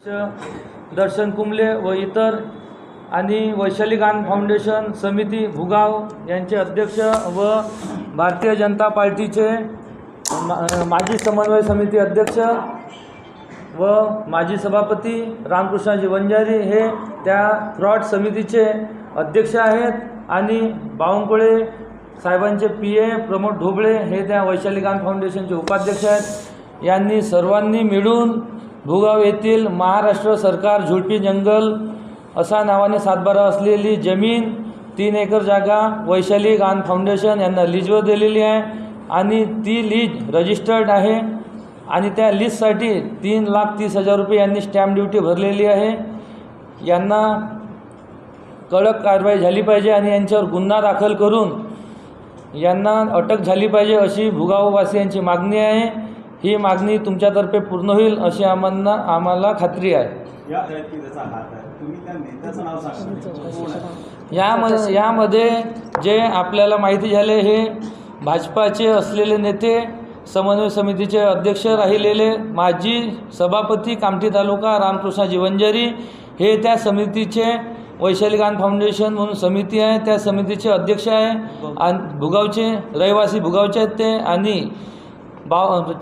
दर्शन कुंबले व इतर आणि वैशाली गान फाउंडेशन समिती भुगाव यांचे अध्यक्ष व भारतीय जनता पार्टीचे माजी समन्वय समिती अध्यक्ष व माजी सभापती रामकृष्णाजी वंजारी हे त्या फ्रॉड समितीचे अध्यक्ष आहेत आणि बावनकुळे साहेबांचे PA प्रमोद ढोबळे हे त्या वैशाली गान फाउंडेशनचे उपाध्यक्ष आहेत। यांनी सर्वांनी मिळून भुगाव येथील महाराष्ट्र सरकार झुडपी जंगल असा नावाने सातबारा असलेली जमीन 3 एकर जागा वैशाली गान फाउंडेशन यांना लीजवर दिलेली आहे आणि ती लीज रजिस्टर्ड आहे आणि त्या लीजसाठी 3,30,000 रुपये यांनी स्टॅम्प ड्युटी भरलेली आहे। यांना कडक कारवाई झाली पाहिजे आणि यांच्यावर गुन्हा दाखल करून यांना अटक झाली पाहिजे अशी भुगाववासियांची मागणी आहे। ही मागणी तुमच्यातर्फे पूर्ण होईल अशी आम्हाला खात्री आहे। यामध्ये जे आपल्याला माहिती झाले हे भाजपाचे असलेले नेते, समन्वय समितीचे अध्यक्ष राहिलेले माजी सभापती कामठी तालुका रामकृष्णाजी वंजारी हे त्या समितीचे वैशाली गान फाउंडेशन म्हणून समिती आहे त्या समितीचे अध्यक्ष आहे आणि भुगावचे रहिवासी भुगावचे आहेत ते आणि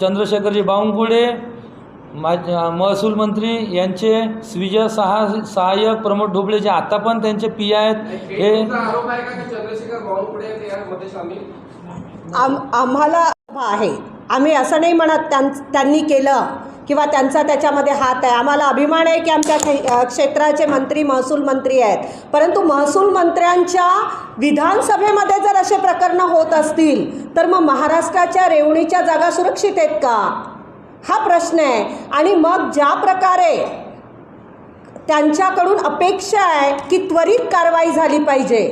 चंद्रशेखरजी बावनकुळे महसूल मंत्री यांचे विजय सहाय्यक प्रमोद ढोबळे जे आता पण त्यांचे PA आहेत। हे आरोप आहे का की चंद्रशेखर बावनकुळे यामध्ये सामील आम्हाला आहे। आम्ही असं नाही म्हणत त्यांनी केलं किंवा त्यांचा त्याच्यामध्ये हात आहे। आम्हाला अभिमान आहे की आमच्या क्षेत्राचे मंत्री महसूल मंत्री आहेत, परंतु महसूल मंत्र्यांच्या विधानसभेमध्ये जर असे प्रकरण होत असतील तर मग महाराष्ट्राच्या रेवणीच्या जागा सुरक्षित आहेत का, हा प्रश्न आहे। आणि मग ज्या प्रकारे त्यांच्याकडून अपेक्षा आहे की त्वरित कारवाई झाली पाहिजे,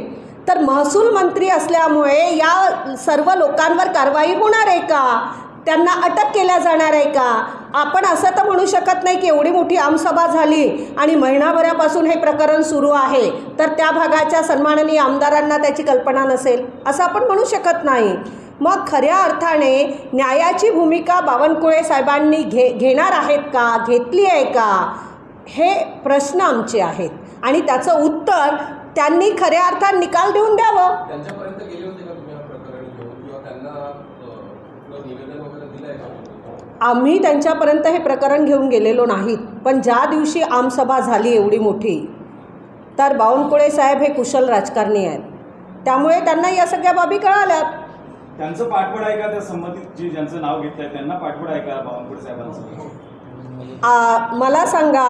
तर महसूल मंत्री असल्यामुळे या सर्व लोकांवर कारवाई होणार आहे का, त्यांना अटक केल्या जाणार आहे का? आपण असं तर म्हणू शकत नाही की एवढी मोठी आमसभा झाली आणि महिनाभरापासून हे प्रकरण सुरू आहे तर त्या भागाच्या सन्माननीय आमदारांना त्याची कल्पना नसेल, असं आपण म्हणू शकत नाही। मग खऱ्या अर्थाने न्यायाची भूमिका बावनकुळे साहेबांनी घेणार आहेत का, घेतली आहे का, हे प्रश्न आमचे आहेत आणि त्याचं उत्तर त्यांनी खऱ्या अर्थाने निकाल देऊन द्यावं। त्यांच्यापर्यंत गेले होते का तुम्ही हा प्रकरण घेऊन किंवा त्यांना निवेदन वगैरे दिलं आहे का? आम्ही त्यांच्यापर्यंत हे प्रकरण घेऊन गेलेलो नाहीत, पण ज्या दिवशी आमसभा झाली एवढी मोठी तर बावनकुळे साहेब हे कुशल राजकारणी आहेत, त्यामुळे त्यांना या सगळ्या बाबी कळाल्यात। त्यांचं पाठबळ आहे का त्या संबंधित जी ज्यांचं नाव घेतलंय त्यांना पाठबळ आहे का बावनकुळे साहेबांचं? मला सांगा,